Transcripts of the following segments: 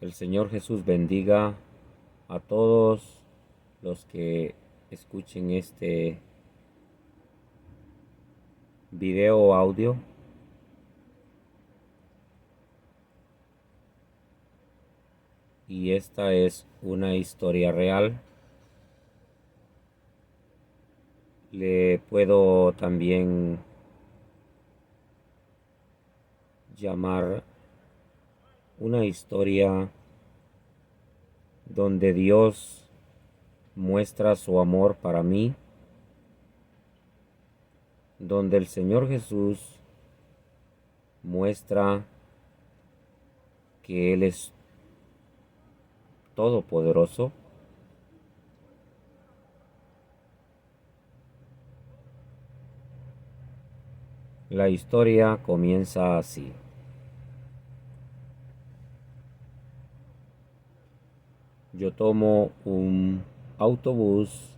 El Señor Jesús bendiga a todos los que escuchen este video o audio. Y esta es una historia real. Le puedo también llamar una historia donde Dios muestra su amor para mí, donde el Señor Jesús muestra que Él es todopoderoso. La historia comienza así. Yo tomo un autobús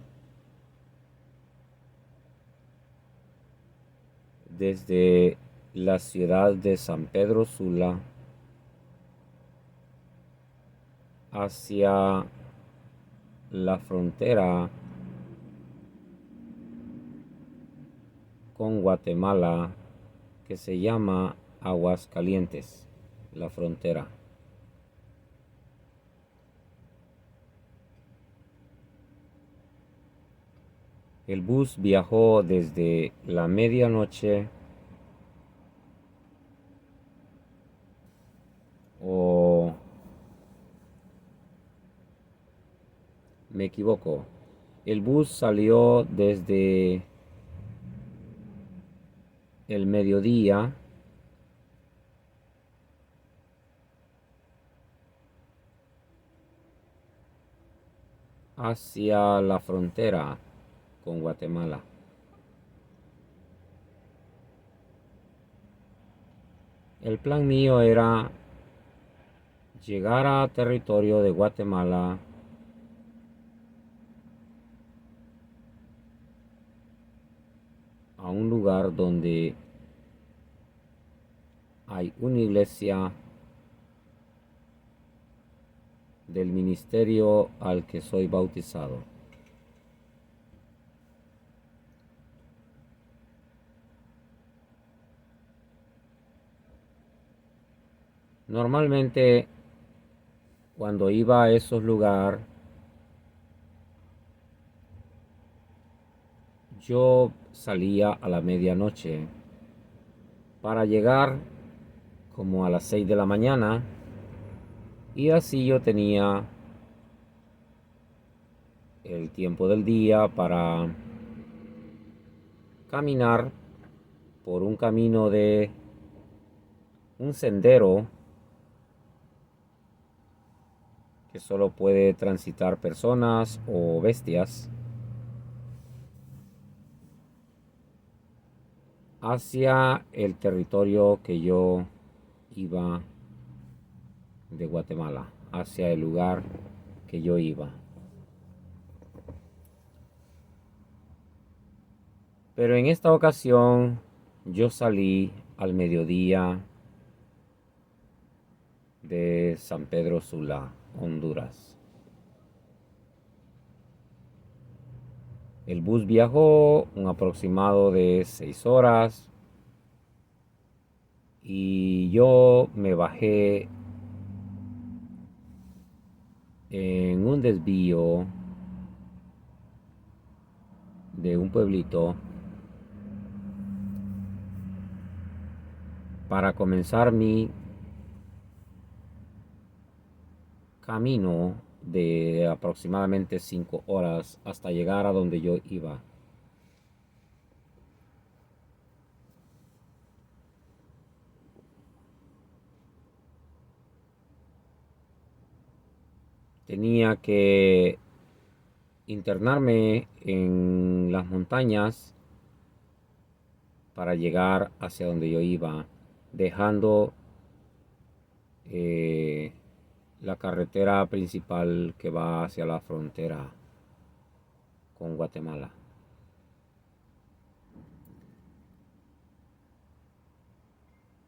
desde la ciudad de San Pedro Sula hacia la frontera con Guatemala, que se llama Aguascalientes, la frontera. El bus viajó desde la medianoche o me equivoco. El bus salió desde el mediodía hacia la frontera con Guatemala. El plan mío era llegar a territorio de Guatemala a un lugar donde hay una iglesia del ministerio al que soy bautizado. Normalmente, cuando iba a esos lugares, yo salía a la medianoche para llegar como a las 6 de la mañana, y así yo tenía el tiempo del día para caminar por un camino de un sendero que solo puede transitar personas o bestias hacia el territorio que yo iba de Guatemala, hacia el lugar que yo iba. Pero en esta ocasión yo salí al mediodía de San Pedro Sula, Honduras. El bus viajó un aproximado de 6 horas y yo me bajé en un desvío de un pueblito para comenzar mi camino de aproximadamente 5 horas hasta llegar a donde yo iba. Tenía que internarme en las montañas para llegar hacia donde yo iba, dejando la carretera principal que va hacia la frontera con Guatemala.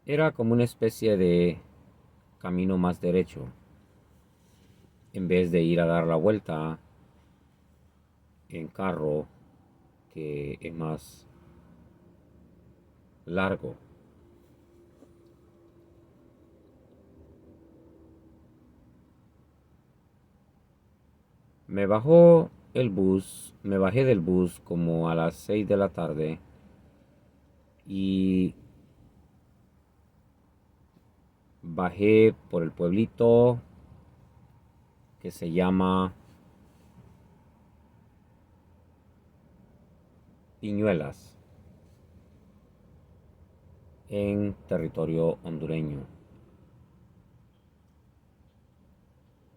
Era como una especie de camino más derecho. en vez de ir a dar la vuelta en carro, que es más largo. Me bajé del bus como a las 6 de la tarde y bajé por el pueblito que se llama Piñuelas, en territorio hondureño.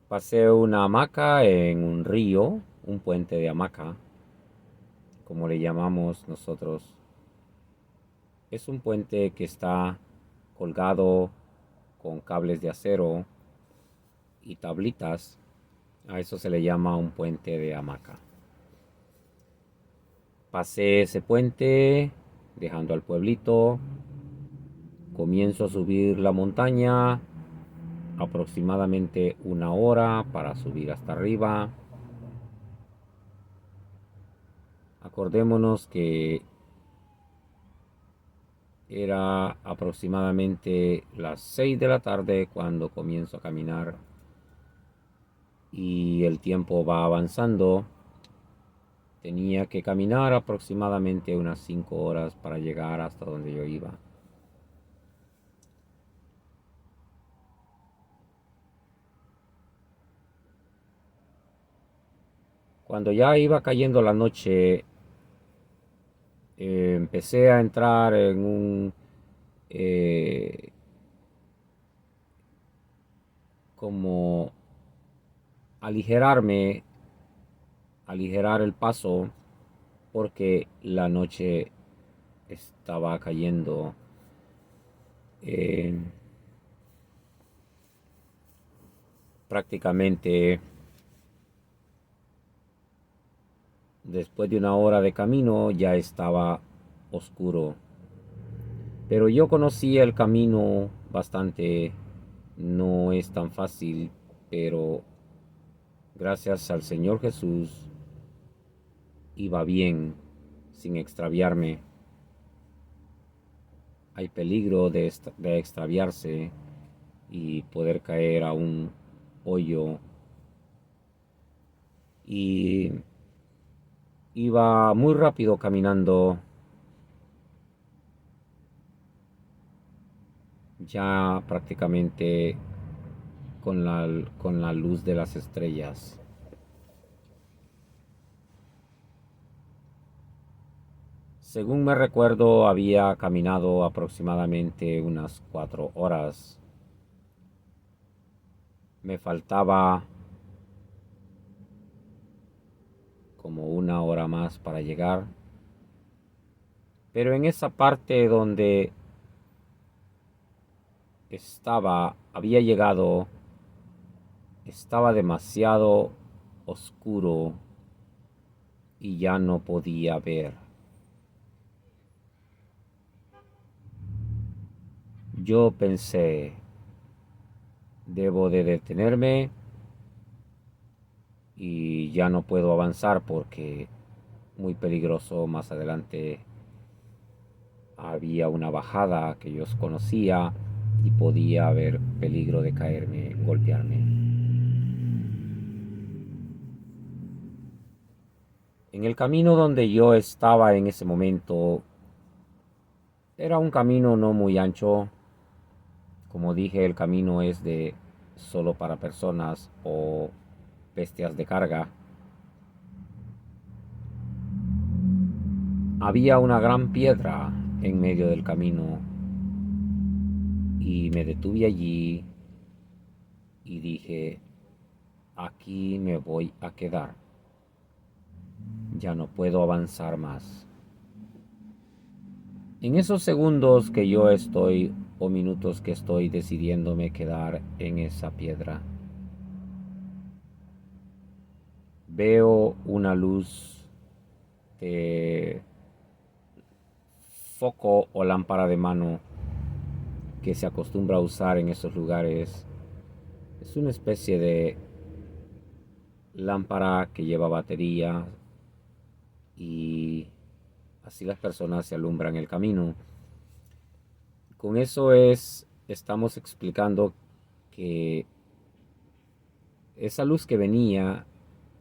Pasé una hamaca en un río, un puente de hamaca, como le llamamos nosotros. Es un puente que está colgado con cables de acero y tablitas. A eso se le llama un puente de hamaca. Pasé ese puente, dejando al pueblito. Comienzo a subir la montaña, aproximadamente una hora para subir hasta arriba. Acordémonos que era aproximadamente las 6 de la tarde cuando comienzo a caminar y el tiempo va avanzando. Tenía que caminar aproximadamente unas 5 horas para llegar hasta donde yo iba. Cuando ya iba cayendo la noche, empecé a entrar en un como aligerarme, aligerar el paso porque la noche estaba cayendo. eh, Prácticamente después de una hora de camino ya estaba oscuro. Pero yo conocía el camino bastante, no es tan fácil, pero gracias al Señor Jesús iba bien, sin extraviarme. Hay peligro de extraviarse y poder caer a un hoyo. Y iba muy rápido caminando, ya prácticamente con la luz de las estrellas. Según me recuerdo, había caminado aproximadamente unas 4 horas. Me faltaba como una hora más para llegar. Pero en esa parte donde había llegado, estaba demasiado oscuro y ya no podía ver. Yo pensé, debo de detenerme y ya no puedo avanzar porque muy peligroso. Más adelante había una bajada que yo conocía y podía haber peligro de caerme, golpearme. En el camino donde yo estaba en ese momento era un camino no muy ancho. Como dije, el camino es de solo para personas o bestias de carga. Había una gran piedra en medio del camino y me detuve allí y dije, aquí me voy a quedar. Ya no puedo avanzar más. En esos segundos que yo estoy o minutos que estoy decidiéndome quedar en esa piedra, veo una luz de foco o lámpara de mano que se acostumbra a usar en esos lugares. Es una especie de lámpara que lleva batería y así las personas se alumbran el camino. Con eso estamos explicando que esa luz que venía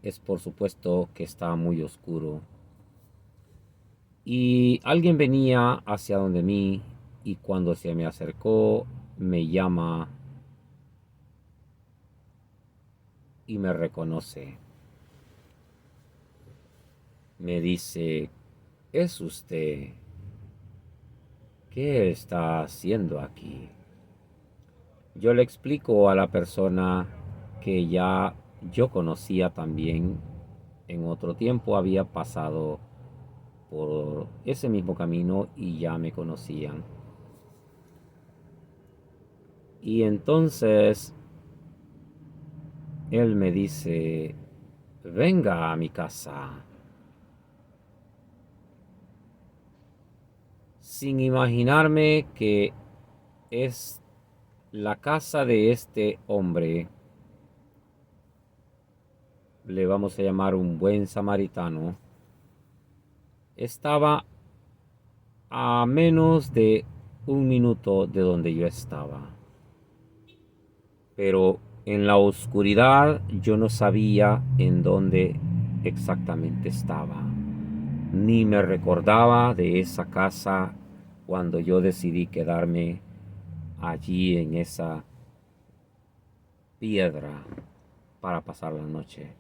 es por supuesto que está muy oscuro. Y alguien venía hacia donde mí y cuando se me acercó me llama y me reconoce. Me dice, ¿es usted? ¿Qué está haciendo aquí? Yo le explico a la persona que ya yo conocía también. En otro tiempo había pasado por ese mismo camino y ya me conocían. Y entonces él me dice, venga a mi casa. Sin imaginarme que es la casa de este hombre, le vamos a llamar un buen samaritano, estaba a menos de un minuto de donde yo estaba. Pero en la oscuridad yo no sabía en dónde exactamente estaba. Ni me recordaba de esa casa cuando yo decidí quedarme allí en esa piedra para pasar la noche.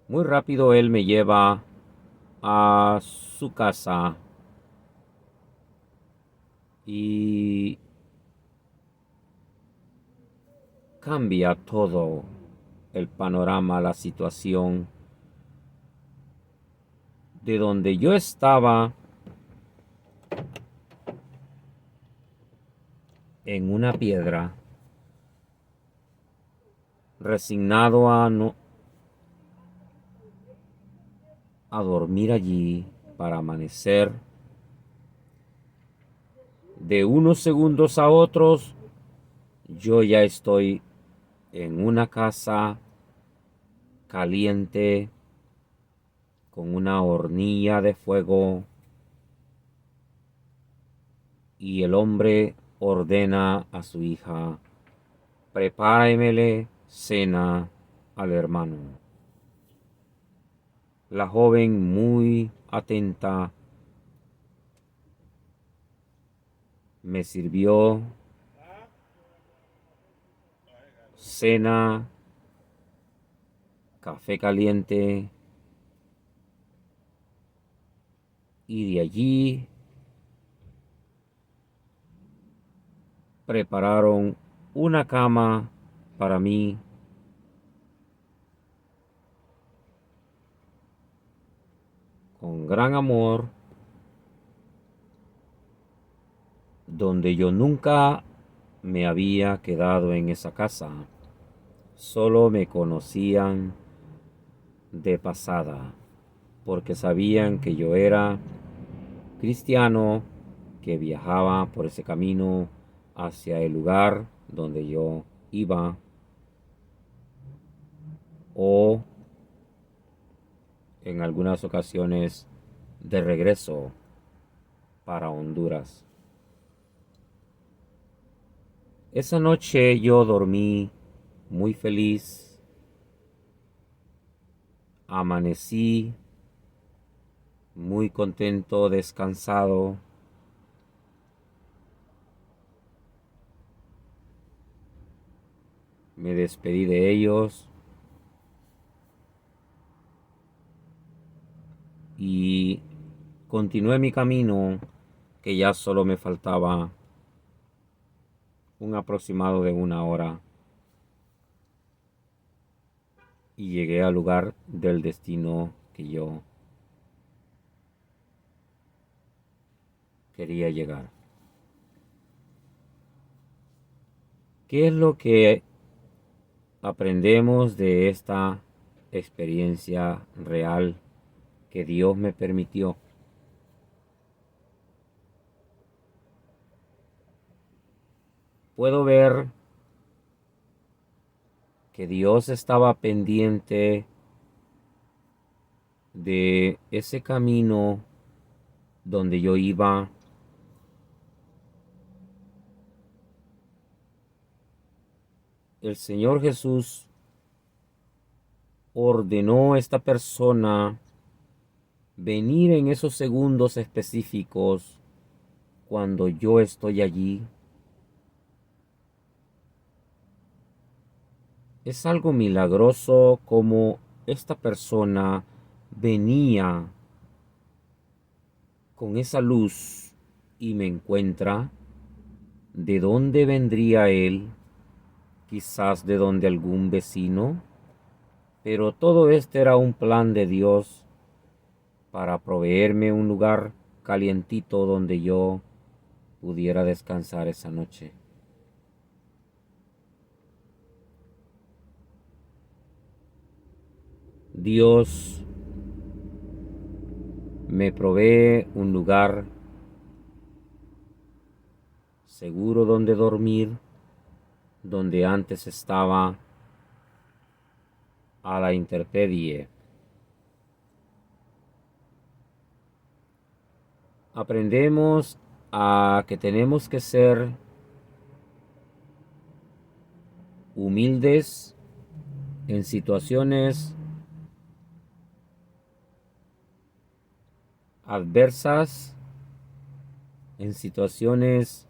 Muy rápido él me lleva a su casa y cambia todo el panorama, la situación. De donde yo estaba en una piedra, resignado a dormir allí para amanecer, de unos segundos a otros, yo ya estoy en una casa caliente, con una hornilla de fuego, y el hombre ordena a su hija, prepáramele cena al hermano. La joven, muy atenta, me sirvió cena, café caliente, y de allí prepararon una cama para mí con gran amor, donde yo nunca me había quedado en esa casa. Solo me conocían de pasada, porque sabían que yo era cristiano, que viajaba por ese camino hacia el lugar donde yo iba, o en algunas ocasiones de regreso para Honduras. Esa noche yo dormí muy feliz, amanecí muy contento, descansado. Me despedí de ellos y continué mi camino, que ya solo me faltaba un aproximado de una hora, y llegué al lugar del destino que yo quería llegar. ¿Qué es lo que aprendemos de esta experiencia real que Dios me permitió? Puedo ver que Dios estaba pendiente de ese camino donde yo iba. El Señor Jesús ordenó a esta persona venir en esos segundos específicos cuando yo estoy allí. Es algo milagroso como esta persona venía con esa luz y me encuentra. ¿De dónde vendría él? Quizás de donde algún vecino. Pero todo este era un plan de Dios para proveerme un lugar calientito donde yo pudiera descansar esa noche. Dios me provee un lugar seguro donde dormir, donde antes estaba a la intemperie. Aprendemos a que tenemos que ser humildes en situaciones adversas, en situaciones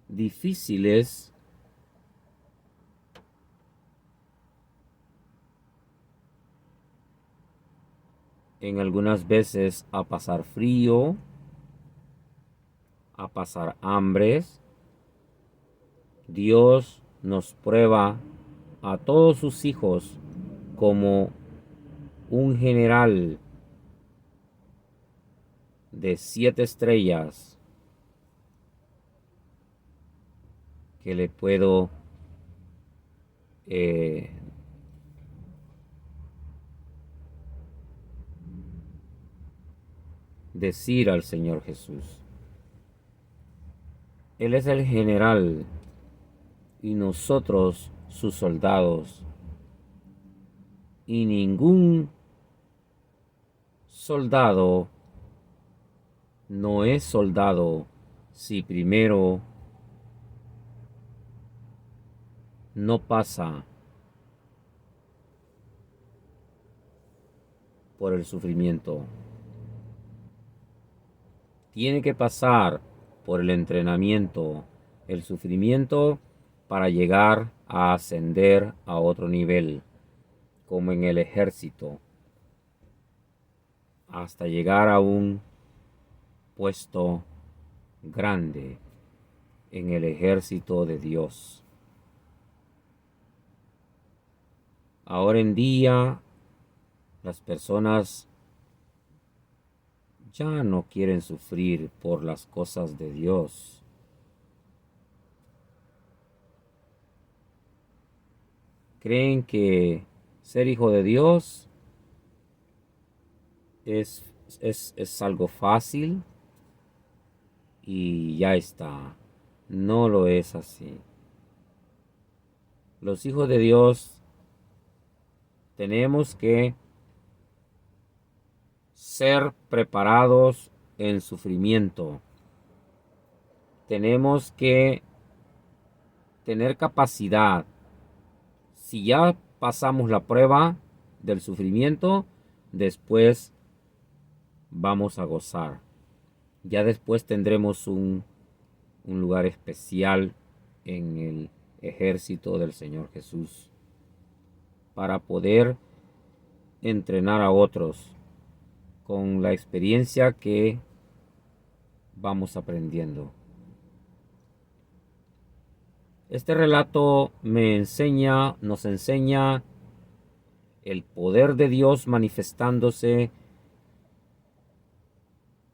difíciles, en algunas veces a pasar frío, a pasar hambres. Dios nos prueba a todos sus hijos como un general de 7 estrellas que le puedo decir al Señor Jesús. Él es el general y nosotros sus soldados. Y ningún soldado no es soldado si primero no pasa por el sufrimiento. Tiene que pasar por el entrenamiento, el sufrimiento, para llegar a ascender a otro nivel, como en el ejército, hasta llegar a un puesto grande en el ejército de Dios. Ahora en día, las personas ya no quieren sufrir por las cosas de Dios. Creen que ser hijo de Dios es algo fácil y ya está. No lo es así. Los hijos de Dios tenemos que ser preparados en sufrimiento. Tenemos que tener capacidad. Si ya pasamos la prueba del sufrimiento, después vamos a gozar. Ya después tendremos un lugar especial en el ejército del Señor Jesús para poder entrenar a otros con la experiencia que vamos aprendiendo. Este relato nos enseña el poder de Dios manifestándose,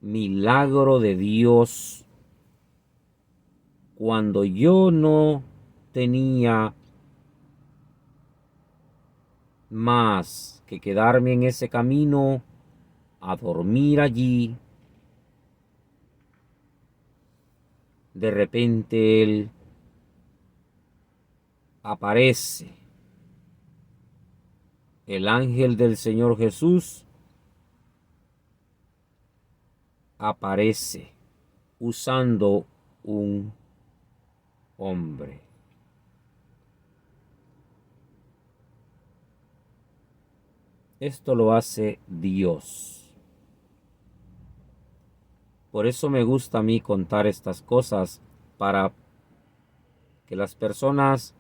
milagro de Dios, cuando yo no tenía más que quedarme en ese camino, a dormir allí. De repente Él aparece el ángel del Señor Jesús, aparece usando un hombre. Esto lo hace Dios. Por eso me gusta a mí contar estas cosas, para que las personas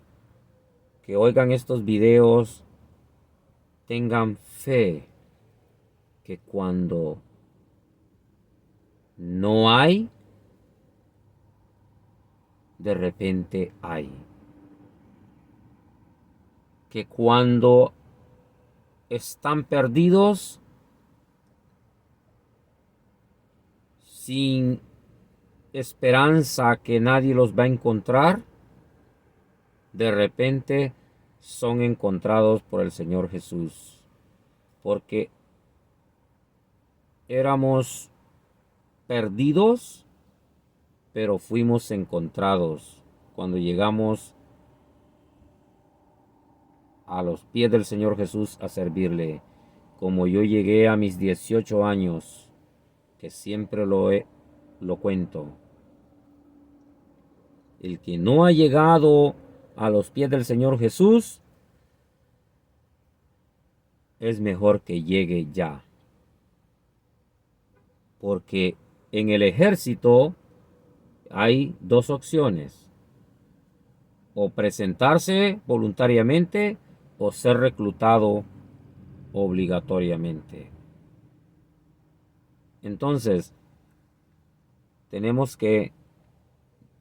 que oigan estos videos tengan fe que cuando no hay, de repente hay. Que cuando están perdidos, sin esperanza que nadie los va a encontrar, de repente son encontrados por el Señor Jesús. Porque éramos perdidos, pero fuimos encontrados cuando llegamos a los pies del Señor Jesús a servirle. Como yo llegué a mis 18 años, que siempre lo cuento. El que no ha llegado a los pies del Señor Jesús, es mejor que llegue ya. Porque en el ejército hay dos opciones: o presentarse voluntariamente o ser reclutado obligatoriamente. Entonces, tenemos que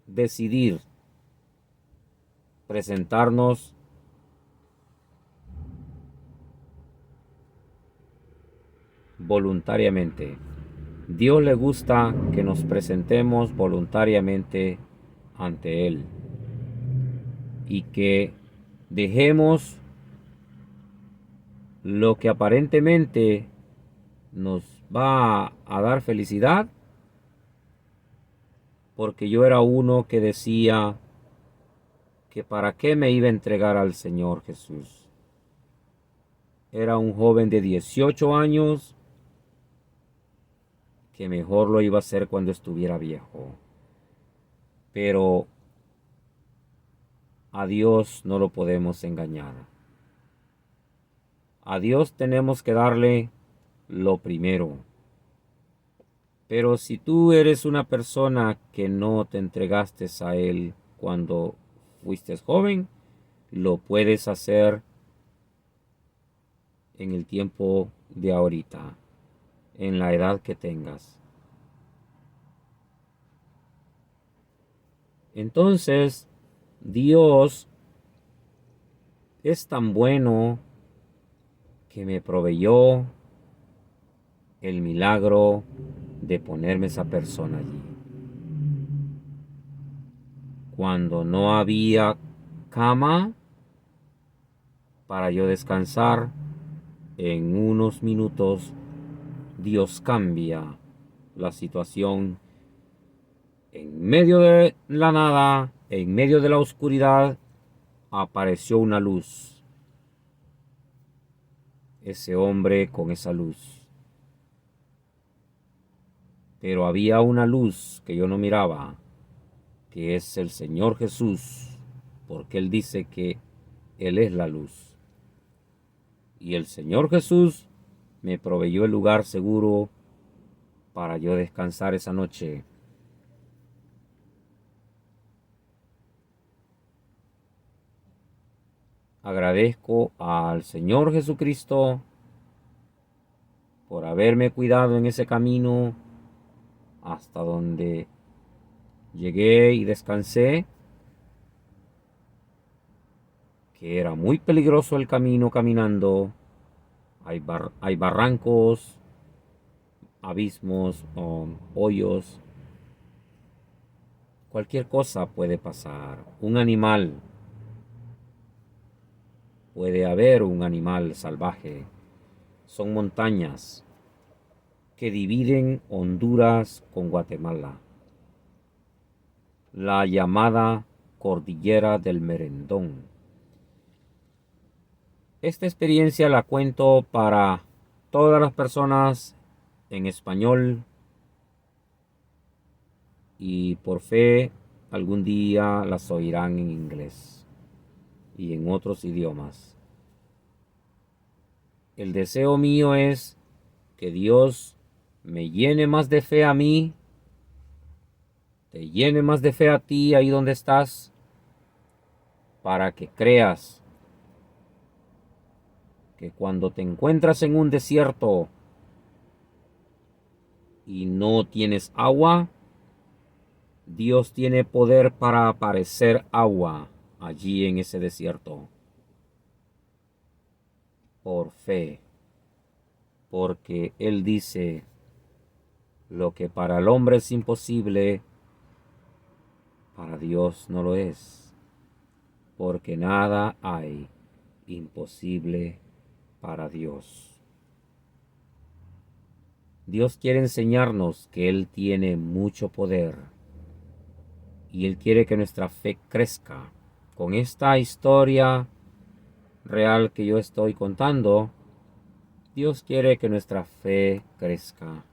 decidir presentarnos voluntariamente. Dios le gusta que nos presentemos voluntariamente ante Él y que dejemos lo que aparentemente nos va a dar felicidad, porque yo era uno que decía que para qué me iba a entregar al Señor Jesús. Era un joven de 18 años que mejor lo iba a hacer cuando estuviera viejo. Pero a Dios no lo podemos engañar. A Dios tenemos que darle lo primero. Pero si tú eres una persona que no te entregaste a Él cuando fuiste joven, lo puedes hacer en el tiempo de ahorita, en la edad que tengas. Entonces, Dios es tan bueno que me proveyó el milagro de ponerme esa persona allí. Cuando no había cama para yo descansar, en unos minutos Dios cambia la situación. En medio de la nada, en medio de la oscuridad, apareció una luz. Ese hombre con esa luz. Pero había una luz que yo no miraba, que es el Señor Jesús, porque Él dice que Él es la luz. Y el Señor Jesús me proveyó el lugar seguro para yo descansar esa noche. Agradezco al Señor Jesucristo por haberme cuidado en ese camino hasta donde llegué y descansé, que era muy peligroso el camino caminando. Hay barrancos, abismos, hoyos. Cualquier cosa puede pasar. Puede haber un animal salvaje. Son montañas que dividen Honduras con Guatemala. La llamada Cordillera del Merendón. Esta experiencia la cuento para todas las personas en español y por fe algún día las oirán en inglés y en otros idiomas. El deseo mío es que Dios me llene más de fe a mí, te llene más de fe a ti ahí donde estás, para que creas que cuando te encuentras en un desierto y no tienes agua, Dios tiene poder para aparecer agua allí en ese desierto. Por fe. Porque Él dice, lo que para el hombre es imposible, para Dios no lo es. Porque nada hay imposible para Dios. Dios quiere enseñarnos que Él tiene mucho poder y Él quiere que nuestra fe crezca. Con esta historia real que yo estoy contando, Dios quiere que nuestra fe crezca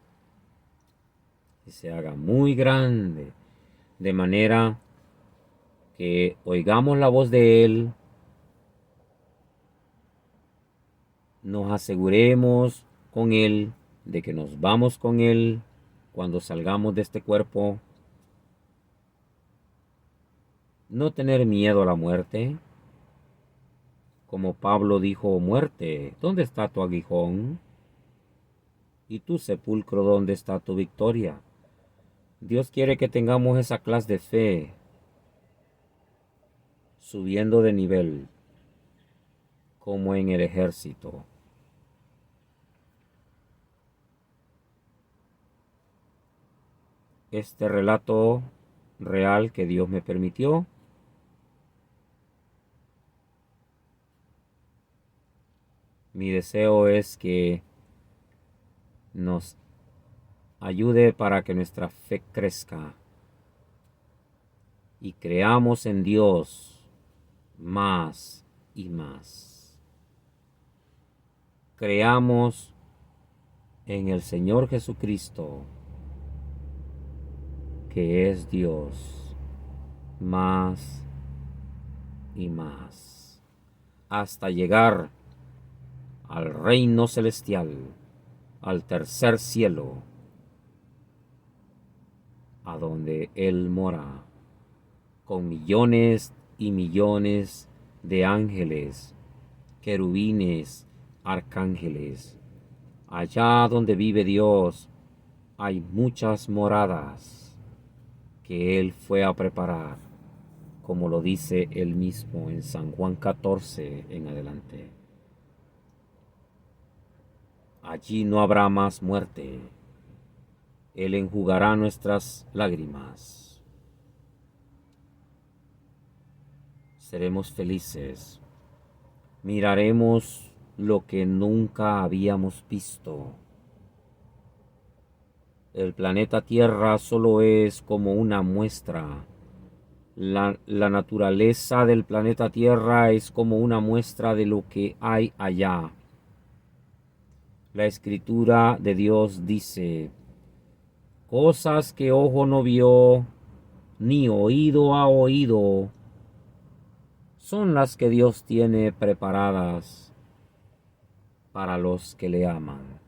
y se haga muy grande, de manera que oigamos la voz de Él, nos aseguremos con Él de que nos vamos con Él cuando salgamos de este cuerpo, no tener miedo a la muerte. Como Pablo dijo, muerte, ¿dónde está tu aguijón? ¿Y tu sepulcro, dónde está tu victoria? Dios quiere que tengamos esa clase de fe, subiendo de nivel, como en el ejército. Este relato real que Dios me permitió, mi deseo es que nos ayude para que nuestra fe crezca y creamos en Dios más y más. Creamos en el Señor Jesucristo, que es Dios, más y más, hasta llegar al reino celestial, al tercer cielo, a donde Él mora, con millones y millones de ángeles, querubines, arcángeles. Allá donde vive Dios hay muchas moradas que Él fue a preparar, como lo dice Él mismo en San Juan 14 en adelante. Allí no habrá más muerte. Él enjugará nuestras lágrimas. Seremos felices. Miraremos lo que nunca habíamos visto. El planeta Tierra solo es como una muestra. La naturaleza del planeta Tierra es como una muestra de lo que hay allá. La escritura de Dios dice, cosas que ojo no vio, ni oído ha oído, son las que Dios tiene preparadas para los que le aman.